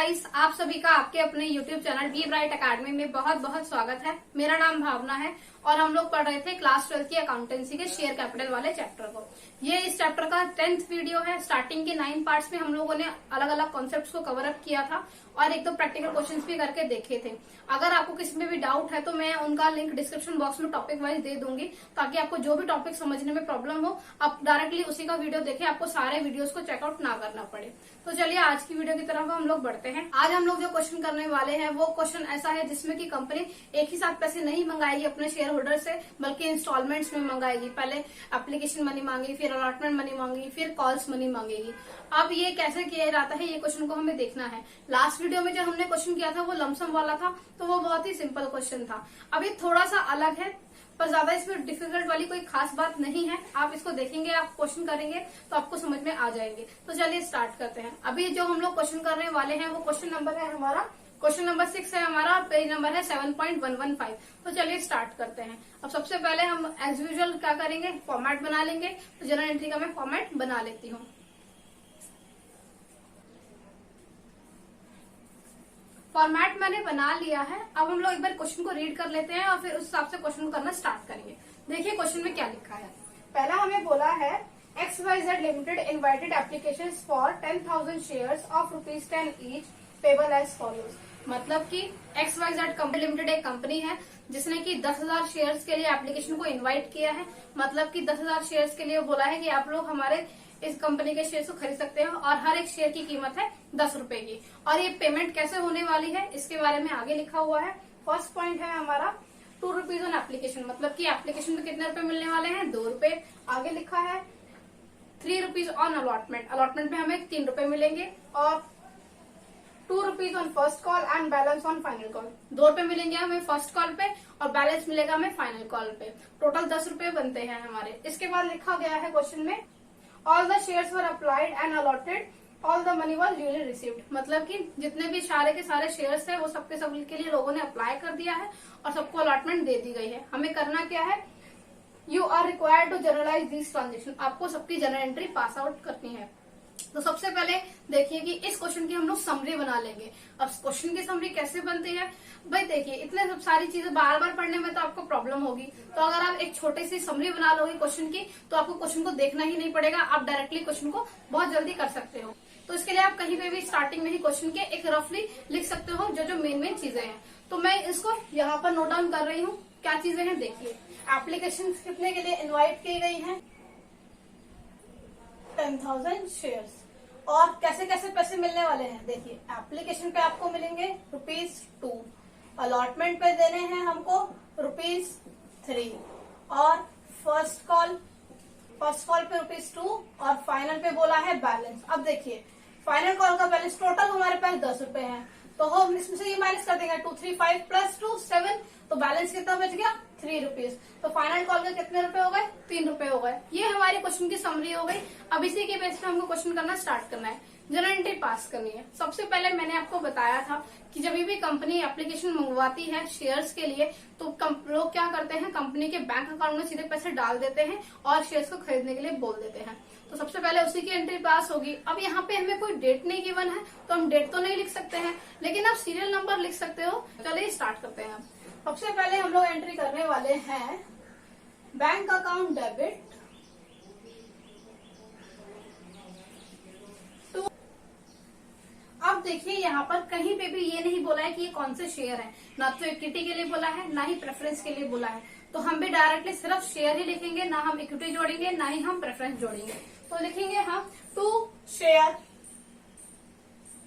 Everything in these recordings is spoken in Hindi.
गाइस, आप सभी का आपके अपने YouTube channel B bright academy में बहुत बहुत स्वागत है। मेरा नाम भावना है और हम लोग पढ़ रहे थे क्लास 12 की अकाउंटेंसी के शेयर कैपिटल वाले चैप्टर को। ये इस चैप्टर का 10th वीडियो है। स्टार्टिंग के 9 पार्ट्स में हम लोगों ने अलग अलग कॉन्सेप्ट्स को कवर अप किया था और एक दो प्रैक्टिकल क्वेश्चंस भी करके देखे थे। अगर आपको किसी में भी डाउट है तो मैं उनका लिंक डिस्क्रिप्शन बॉक्स में टॉपिक वाइज दे दूंगी, ताकि आपको जो भी टॉपिक समझने में प्रॉब्लम हो आप डायरेक्टली उसी का वीडियो देखें, आपको सारे वीडियोस को चेकआउट ना करना पड़े। तो चलिए आज की वीडियो की तरफ हम लोग बढ़ते हैं। आज हम लोग जो क्वेश्चन करने वाले हैं वो क्वेश्चन ऐसा है जिसमें कि कंपनी एक ही साथ पैसे नहीं मंगाएगी अपने शेयर होल्डर से, बल्कि इंस्टॉलमेंट्स में मंगाएगी। पहले एप्लीकेशन मनी मांगेगी, फिर अलॉटमेंट मनी मांगेगी, फिर कॉल्स मनी मांगेगी। अब ये कैसे किया जाता है ये क्वेश्चन को हमें देखना है। लास्ट वीडियो में जो हमने क्वेश्चन किया था वो लमसम वाला था, तो वो बहुत ही सिंपल क्वेश्चन था। अब ये थोड़ा सा अलग है, पर ज्यादा इसमें डिफिकल्ट वाली कोई खास बात नहीं है। आप इसको देखेंगे, आप क्वेश्चन करेंगे तो आपको समझ में आ जाएंगे। तो चलिए स्टार्ट करते हैं। अभी जो हम लोग क्वेश्चन करने वाले हैं वो क्वेश्चन नंबर है हमारा, क्वेश्चन नंबर 6 है हमारा, पेज नंबर है 7.115। तो चलिए स्टार्ट करते हैं। अब सबसे पहले हम एज यूजुअल क्या करेंगे, फॉर्मेट बना लेंगे। तो जनरल एंट्री का मैं फॉर्मेट बना लेती हूँ। फॉर्मेट मैंने बना लिया है। अब हम लोग एक बार क्वेश्चन को रीड कर लेते हैं और फिर उस हिसाब से क्वेश्चन को करना स्टार्ट करेंगे। देखिए क्वेश्चन में क्या लिखा है। पहला हमें बोला है XYZ limited invited applications for 10,000 shares of ₹10 each payable as follows. मतलब कि XYZ कंपनी लिमिटेड एक कंपनी है जिसने कि 10,000 शेयर्स के लिए एप्लीकेशन को इनवाइट किया है। मतलब कि 10,000 शेयर्स के लिए बोला है कि आप लोग हमारे इस कंपनी के शेयर को खरीद सकते हो और हर एक शेयर की कीमत है 10 रुपए की। और ये पेमेंट कैसे होने वाली है इसके बारे में आगे लिखा हुआ है। फर्स्ट पॉइंट है हमारा 2 रुपीज ऑन एप्लीकेशन, मतलब कि एप्लीकेशन में कितने रुपए मिलने वाले हैं, 2 रुपए। आगे लिखा है 3 रुपीज ऑन अलॉटमेंट, अलॉटमेंट में हमें 3 रुपए मिलेंगे। और 2 rupees on first call and balance on final call, 2 रुपए मिलेंगे हमें फर्स्ट कॉल पे और बैलेंस मिलेगा हमें फाइनल कॉल पे। टोटल 10 रुपए बनते हैं हमारे। इसके बाद लिखा गया है क्वेश्चन में all the shares were applied and allotted, all the money was duly received. मतलब कि जितने भी सारे के सारे शेयर्स है वो सबके सब के लिए लोगों ने अप्लाई कर दिया है और सबको अलॉटमेंट दे दी गई है। हमें करना क्या है, you are required to generalize this transaction, आपको सबकी जनरल एंट्री पास आउट करनी है। तो सबसे पहले देखिए कि इस क्वेश्चन की हम लोग समरी बना लेंगे। अब क्वेश्चन की समरी कैसे बनती है भाई, देखिए इतने सब सारी चीजें बार बार पढ़ने में तो आपको प्रॉब्लम होगी। तो अगर आप एक छोटी सी समरी बना लोगे क्वेश्चन की तो आपको क्वेश्चन को देखना ही नहीं पड़ेगा, आप डायरेक्टली क्वेश्चन को बहुत जल्दी कर सकते हो। तो इसके लिए आप कहीं पे भी स्टार्टिंग में ही क्वेश्चन के एक रफली लिख सकते हो जो जो मेन चीजें हैं। तो मैं इसको यहाँ पर नोट डाउन कर रही हूँ। क्या चीजें हैं देखिए, एप्लीकेशन कितने के लिए इन्वाइट की गई है, 10,000 शेयर्स। और कैसे कैसे पैसे मिलने वाले हैं देखिए, एप्लीकेशन पे आपको मिलेंगे ₹2, अलॉटमेंट पे देने हैं हमको ₹3 और फर्स्ट कॉल पे ₹2 और फाइनल पे बोला है बैलेंस। अब देखिए फाइनल कॉल का बैलेंस टोटल हमारे पास 10 रुपए है, तो हम इसमें से ये माइनस कर देंगे 2, 3, 5 प्लस 2, 7, तो बैलेंस कितना बच गया 3 रुपीज। तो फाइनल कॉल के कितने रुपए हो गए, 3 रुपए हो गए। ये हमारी क्वेश्चन की समरी हो गई। अब इसी के बेस पे हमको क्वेश्चन करना स्टार्ट करना है, जनरल एंट्री पास करनी है। सबसे पहले मैंने आपको बताया था कि जब भी कंपनी एप्लीकेशन मंगवाती है शेयर्स के लिए तो लोग क्या करते हैं, कंपनी के बैंक अकाउंट में सीधे पैसे डाल देते हैं और शेयर्स को खरीदने के लिए बोल देते हैं। तो सबसे पहले उसी की एंट्री पास होगी। अब यहाँ पे हमें कोई डेट नहीं गिवन है तो हम डेट तो नहीं लिख सकते हैं, लेकिन आप सीरियल नंबर लिख सकते हो। चलिए स्टार्ट करते हैं। सबसे पहले हम लोग एंट्री करने वाले हैं बैंक अकाउंट डेबिट तो अब देखिए यहाँ पर कहीं पे भी ये नहीं बोला है कि ये कौन से शेयर है, ना तो इक्विटी के लिए बोला है ना ही प्रेफरेंस के लिए बोला है। तो हम भी डायरेक्टली सिर्फ शेयर ही लिखेंगे, ना हम इक्विटी जोड़ेंगे ना ही हम प्रेफरेंस जोड़ेंगे। तो लिखेंगे हम 2 शेयर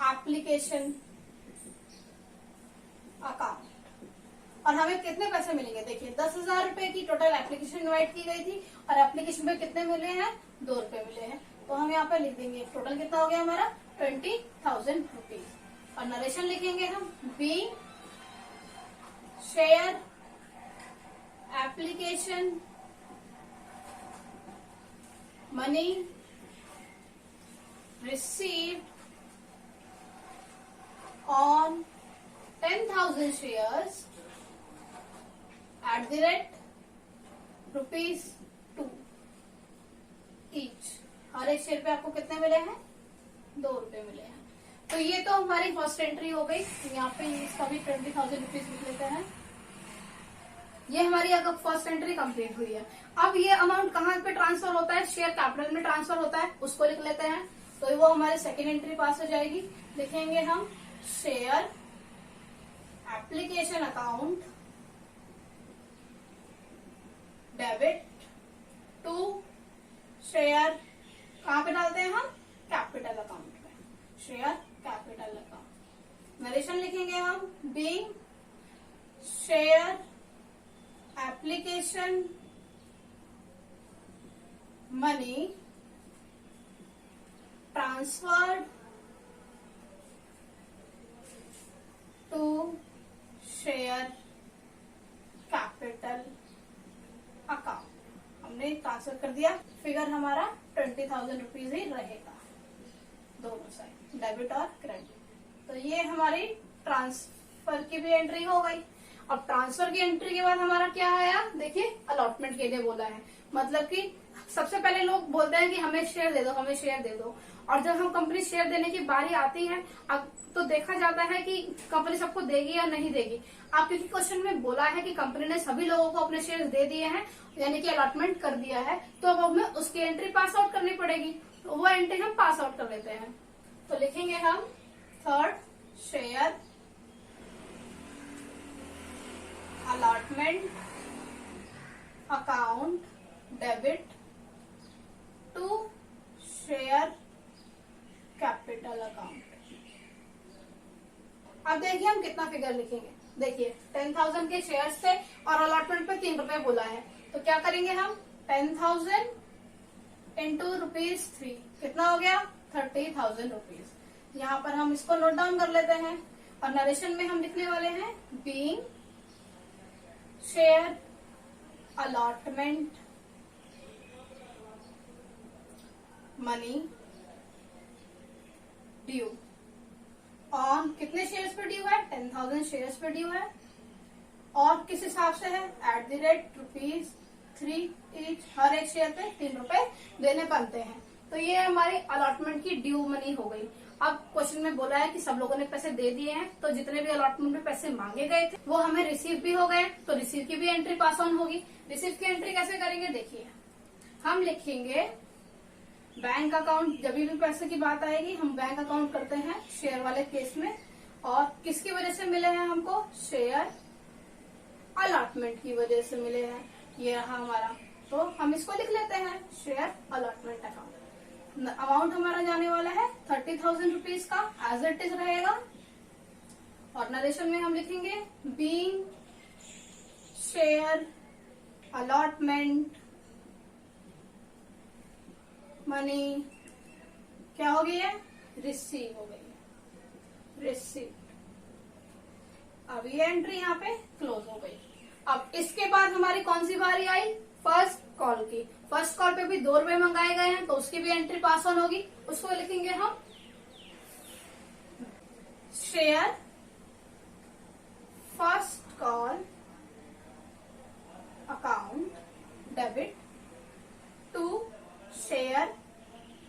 एप्लीकेशन अकाउंट और हमें कितने पैसे मिलेंगे देखिए 10,000 रुपए की टोटल एप्लीकेशन इनवाइट की गई थी और एप्लीकेशन पे कितने मिले हैं, 2 रुपए मिले हैं। तो हम यहाँ पे लिख देंगे टोटल कितना हो गया हमारा 20,000 रुपीज। और नरेशन लिखेंगे हम be share application money received on 10,000 shares ₹2 each. हर एक शेयर पे आपको कितने मिले हैं, 2 रुपए मिले हैं। तो ये तो हमारी फर्स्ट एंट्री हो गई। यहाँ पे इसका भी 20,000 रुपीज लिख लेते हैं। ये हमारी अगर फर्स्ट एंट्री कंप्लीट हुई है। अब ये अमाउंट कहाँ पे ट्रांसफर होता है, शेयर कैपिटल में ट्रांसफर होता है, उसको लिख लेते हैं। तो वो हमारी सेकेंड एंट्री पास हो जाएगी। लिखेंगे हम share application account debit to share, कहाँ पे डालते हैं हम, कैपिटल अकाउंट में, शेयर कैपिटल अकाउंट। नरेशन लिखेंगे हम being share application money transferred to share capital account. हमने ट्रांसफर कर दिया, फिगर हमारा 20,000 रुपीज ही रहेगा दोनों साइड, डेबिट और क्रेडिट। तो ये हमारी ट्रांसफर की भी एंट्री हो गई। अब ट्रांसफर की एंट्री के बाद हमारा क्या आया, देखिए अलॉटमेंट के लिए बोला है। मतलब कि सबसे पहले लोग बोलते हैं कि हमें शेयर दे दो, हमें शेयर दे दो, और जब हम कंपनी शेयर देने की बारी आती है अब तो देखा जाता है कि कंपनी सबको देगी या नहीं देगी। अब क्योंकि क्वेश्चन में बोला है कि कंपनी ने सभी लोगों को अपने शेयर दे दिए हैं, यानी कि अलॉटमेंट कर दिया है, तो अब हमें उसकी एंट्री पास आउट करनी पड़ेगी। तो वो एंट्री हम पास आउट कर लेते हैं। तो लिखेंगे हम third share allotment account debit to share capital account. अब देखिए हम कितना फिगर लिखेंगे। देखिए 10,000 के शेयर्स थे और अलॉटमेंट पे 3 रुपए बोला है, तो क्या करेंगे हम 10,000 इंटू ₹3, कितना हो गया 30,000 रुपीज। यहाँ पर हम इसको नोट डाउन कर लेते हैं और नरेशन में हम लिखने वाले हैं being share allotment money due on, कितने शेयर्स पे ड्यू है, 10,000 शेयर्स पे ड्यू है, और किस हिसाब से है, @3 ईच, हर एक शेयर पे 3 रुपए देने बनते हैं। तो ये हमारी अलॉटमेंट की ड्यू मनी हो गई। अब क्वेश्चन में बोला है कि सब लोगों ने पैसे दे दिए हैं, तो जितने भी अलॉटमेंट में पैसे मांगे गए थे वो हमें रिसीव भी हो गए, तो रिसीव की भी एंट्री पास ऑन होगी। रिसीव की एंट्री कैसे करेंगे, देखिए हम लिखेंगे बैंक अकाउंट। जब भी पैसे की बात आएगी हम बैंक अकाउंट करते हैं शेयर वाले केस में, और किसकी वजह से मिले हैं हमको, शेयर अलॉटमेंट की वजह से मिले हैं। ये रहा हमारा, तो हम इसको लिख लेते हैं शेयर अलॉटमेंट अकाउंट। अमाउंट हमारा जाने वाला है 30,000 रुपीज का, एज इट इज रहेगा। और नरेशन में हम लिखेंगे बीइंग शेयर अलॉटमेंट मनी, क्या हो गई है, रिसीव हो गई है, रिसीव। अब ये एंट्री यहाँ पे क्लोज हो गई। अब इसके बाद हमारी कौन सी बारी आई, फर्स्ट कॉल की। फर्स्ट कॉल पे भी 2 रुपए मंगाए गए हैं, तो उसकी भी एंट्री पास ऑन होगी। उसको लिखेंगे हम share first call account debit to share,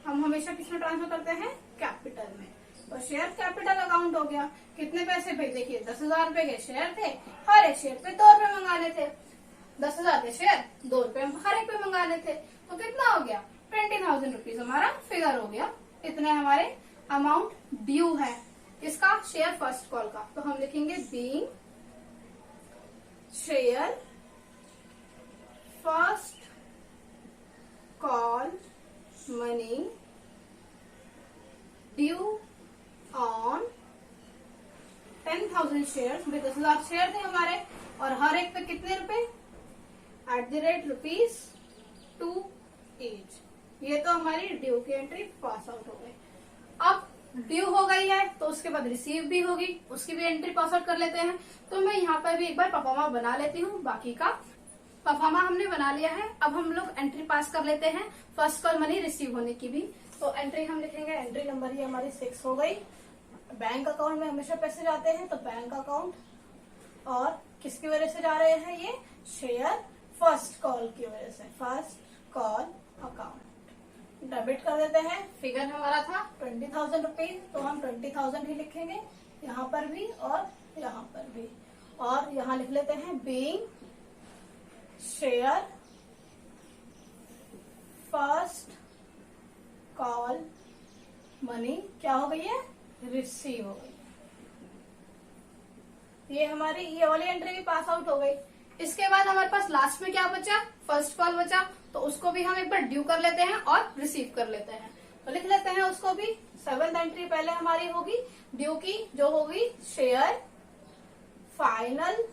हम हमेशा किसमें ट्रांसफर करते हैं, कैपिटल में, तो शेयर कैपिटल अकाउंट हो गया। कितने पैसे भाई, देखिए 10,000 रुपए के शेयर थे, हर एक शेयर पे 2 रुपए मंगाने थे, 10,000 के शेयर 2 रुपए हर एक पे मंगाने थे, तो कितना हो गया 20,000 रुपीज हमारा फिगर हो गया। इतने हमारे अमाउंट ड्यू है, किसका, शेयर फर्स्ट कॉल का। तो हम लिखेंगे being share first call money due on 10,000 share, 10,000 share थे हमारे, और हर एक पे कितने रुपए, @2 ईच। ये तो हमारी ड्यू की एंट्री पास आउट हो गई। अब ड्यू हो गई है तो उसके बाद रिसीव भी होगी, उसकी भी एंट्री पास आउट कर लेते हैं। तो मैं यहाँ पर भी एक बार परफॉर्मा बना लेती हूँ। बाकी का परफॉर्मा हमने बना लिया है, अब हम लोग एंट्री पास कर लेते हैं फर्स्ट कॉल मनी रिसीव होने की भी। तो एंट्री हम लिखेंगे, एंट्री नंबर ही हमारी 6 हो गई। बैंक अकाउंट में हमेशा पैसे जाते हैं, तो बैंक अकाउंट, और किसकी वजह से जा रहे हैं, ये शेयर फर्स्ट कॉल की वजह से, फर्स्ट कॉल अकाउंट डेबिट कर देते हैं। फिगर हमारा था 20,000 रुपीज, तो हम 20,000 ही लिखेंगे यहाँ पर भी और यहाँ पर भी। और यहाँ लिख लेते हैं being share first call money क्या हो गई है, रिसीव हो गई। ये हमारी ये वाली एंट्री भी पास आउट हो गई। इसके बाद हमारे पास लास्ट में क्या बचा, फर्स्ट कॉल बचा, तो उसको भी हम एक बार ड्यू कर लेते हैं और रिसीव कर लेते हैं। तो लिख लेते हैं उसको भी। 7th एंट्री पहले हमारी होगी ड्यू की, जो होगी share final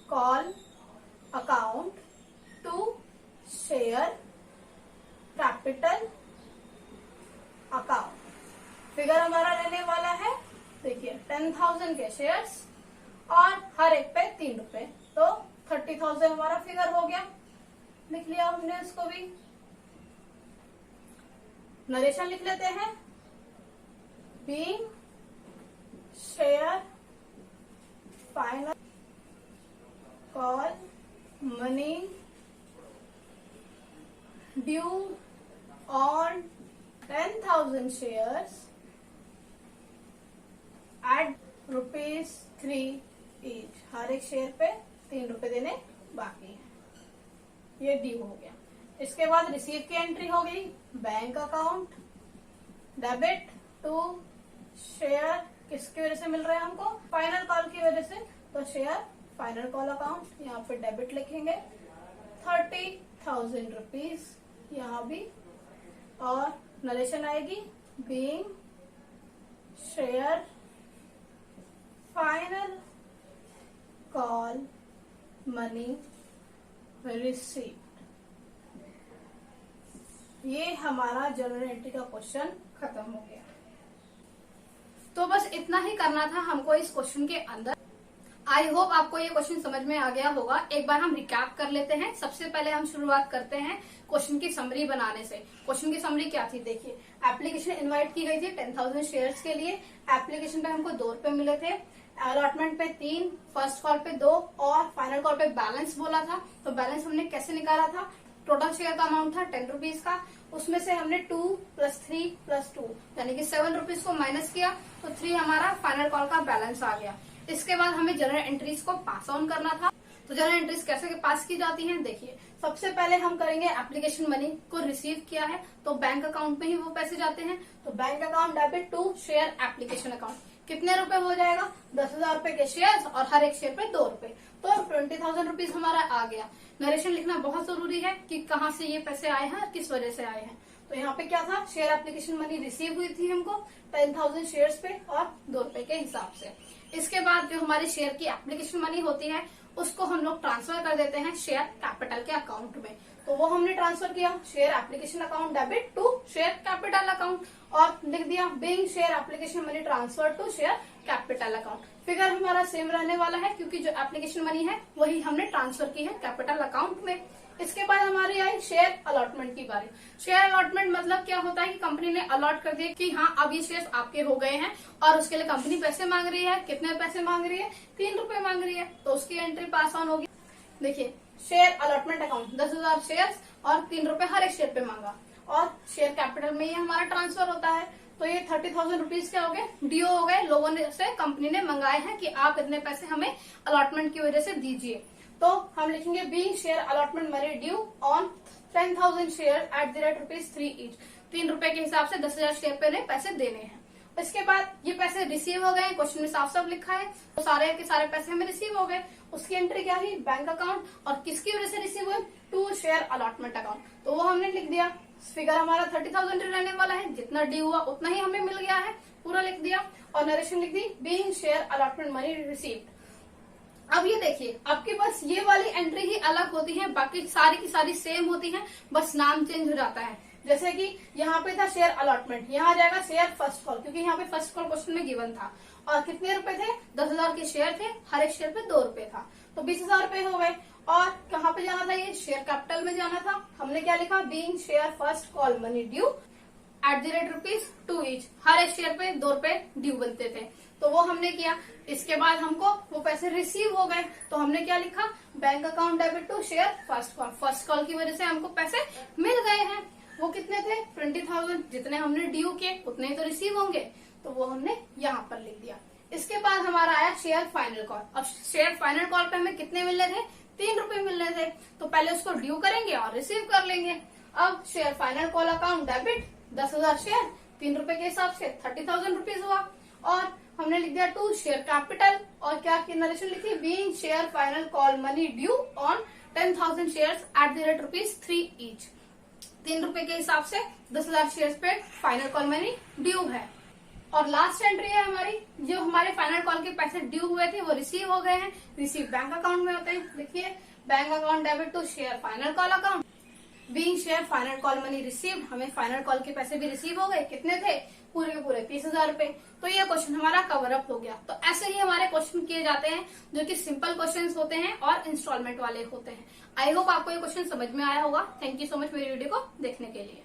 call account to share capital account. Figure हमारा रहने वाला है, देखिए 10,000 के शेयर्स और हर एक पे 3 रुपए, तो 30,000 हमारा फिगर हो गया। लिख लिया हमने उसको भी। नरेशन लिख लेते हैं, being share final call money due on 10,000 shares at ₹3 each। हर एक शेयर पे 3 रुपए देने बाकी है। ये ड्यू हो गया। इसके बाद रिसीव की एंट्री हो गई, bank account debit to share, किसकी वजह से मिल रहा है हमको, फाइनल कॉल की वजह से, तो शेयर फाइनल कॉल अकाउंट, यहाँ पे डेबिट लिखेंगे 30,000 रुपीज यहाँ भी। और नरेशन आएगी being share final call money received. ये हमारा जनरल एंट्री का क्वेश्चन खत्म हो गया। तो बस इतना ही करना था हमको इस क्वेश्चन के अंदर। आई होप आपको ये क्वेश्चन समझ में आ गया होगा। एक बार हम रिकैप कर लेते हैं। सबसे पहले हम शुरुआत करते हैं क्वेश्चन की समरी बनाने से। क्वेश्चन की समरी क्या थी, देखिए एप्लीकेशन इनवाइट की गई थी 10,000 शेयर्स के लिए। एप्लीकेशन पे हमको 2 रुपए मिले थे, अलॉटमेंट पे 3, फर्स्ट कॉल पे 2 और फाइनल कॉल पे बैलेंस बोला था। तो बैलेंस हमने कैसे निकाला था, टोटल शेयर का अमाउंट था 10 रुपीज का, उसमें से हमने 2 + 3 + 2 यानी कि 7 रुपीज को माइनस किया, तो 3 हमारा फाइनल कॉल का बैलेंस आ गया। इसके बाद हमें जनरल एंट्रीज को पास ऑन करना था। तो जनरल एंट्रीज कैसे पास की जाती हैं, देखिए सबसे पहले हम करेंगे एप्लीकेशन मनी को रिसीव किया है तो बैंक अकाउंट में ही वो पैसे जाते हैं। तो bank account debit to share application account, कितने रुपए हो जाएगा, 10,000 रुपए के शेयर्स और हर एक शेयर पे 2 रुपए, तो 20,000 रुपीज हमारा आ गया। नरेशन लिखना बहुत जरूरी है कि कहाँ से ये पैसे आए हैं और किस वजह से आए हैं। तो यहाँ पे क्या था, शेयर एप्लीकेशन मनी रिसीव हुई थी हमको 10,000 शेयर्स पे और 2 रुपए के हिसाब से। इसके बाद जो हमारे शेयर की एप्लीकेशन मनी होती है उसको हम लोग ट्रांसफर कर देते हैं शेयर कैपिटल के अकाउंट में। तो वो हमने ट्रांसफर किया share application account debit to share capital account और लिख दिया being share application money transfer to share capital account. Figure हमारा सेम रहने वाला है क्योंकि जो एप्लीकेशन मनी है वही हमने ट्रांसफर की है कैपिटल अकाउंट में। इसके बाद हमारी आई शेयर अलॉटमेंट की बारी। शेयर अलॉटमेंट मतलब क्या होता है कि कंपनी ने अलॉट कर दिया कि हाँ अब ये शेयर्स आपके हो गए हैं और उसके लिए कंपनी पैसे मांग रही है। कितने पैसे मांग रही है, 3 रुपए मांग रही है, तो उसकी एंट्री पास ऑन होगी। देखिए शेयर अलॉटमेंट अकाउंट 10,000 शेयर्स और 3 रुपए हर एक शेयर पे मांगा और शेयर कैपिटल में ये हमारा ट्रांसफर होता है। तो ये 30,000 रुपीज क्या हो गए, ड्यू हो गए। लोगों ने से कंपनी ने मंगाए हैं कि आप इतने पैसे हमें अलॉटमेंट की वजह से दीजिए। तो हम लिखेंगे being share allotment money due on 10,000 share eight the rate ₹3 each. 3 रुपए के हिसाब से 10,000 शेयर पे पैसे देने हैं। इसके बाद ये पैसे रिसीव हो गए, क्वेश्चन में साफ साफ लिखा है, तो सारे के सारे पैसे हमें रिसीव हो गए। उसकी एंट्री क्या हुई, बैंक अकाउंट, और किसकी वजह से रिसीव हुए, टू शेयर अलॉटमेंट अकाउंट, तो वो हमने लिख दिया। फिगर हमारा 30,000 रहने वाला है, जितना ड्यू हुआ उतना ही हमें मिल गया है, पूरा लिख दिया और नरेशन लिख दी being share allotment money received. अब ये देखिए आपके पास ये वाली एंट्री ही अलग होती है, बाकी सारी की सारी सेम होती है, बस नाम चेंज हो जाता है। जैसे कि यहाँ पे था शेयर अलॉटमेंट, यहाँ आ जाएगा शेयर फर्स्ट कॉल, क्योंकि यहाँ पे फर्स्ट कॉल क्वेश्चन में गिवन था। और कितने रुपए थे, 10,000 के शेयर थे, हर एक शेयर पे 2 रुपए था, तो 20,000 रुपए हो गए। और कहाँ पे जाना था, ये शेयर कैपिटल में जाना था। हमने क्या लिखा, being share first call money due at the rate ₹2 each, हर एक शेयर पे 2 रुपए ड्यू बनते थे, तो वो हमने किया। इसके बाद हमको वो पैसे रिसीव हो गए, तो हमने क्या लिखा, bank account debit to share first call, first call की वजह से हमको पैसे मिल गए हैं। वो कितने थे 20,000, जितने हमने ड्यू किए उतने ही तो रिसीव होंगे, तो वो हमने यहाँ पर लिख दिया। इसके बाद हमारा आया शेयर फाइनल कॉल। अब शेयर फाइनल कॉल पे हमें कितने मिलने थे 3 रुपए मिलने थे, तो पहले उसको ड्यू करेंगे और रिसीव कर लेंगे। अब share final call account debit 10,000 share 3 रुपए के हिसाब से 30,000 रुपीज हुआ। और हमने लिख दिया टू शेयर कैपिटल, और क्या की नरेशन लिखी being share final call money due on 10,000 shares at the rate ₹3 each. 3 रुपए के हिसाब से 10,000 शेयर्स पे फाइनल कॉल मनी ड्यू है। और लास्ट एंट्री है हमारी, जो हमारे फाइनल कॉल के पैसे ड्यू हुए थे वो रिसीव हो गए हैं, रिसीव बैंक अकाउंट में होते हैं। देखिए bank account debit to share final call account being share final call money receive, हमें फाइनल कॉल के पैसे भी रिसीव हो गए। कितने थे पूरे के पूरे 30,000 रुपए। तो ये क्वेश्चन हमारा कवर अप हो गया। तो ऐसे ही हमारे क्वेश्चन किए जाते हैं जो कि सिंपल क्वेश्चंस होते हैं और इंस्टॉलमेंट वाले होते हैं। आई होप आपको ये क्वेश्चन समझ में आया होगा। थैंक यू सो मच मेरी वीडियो को देखने के लिए।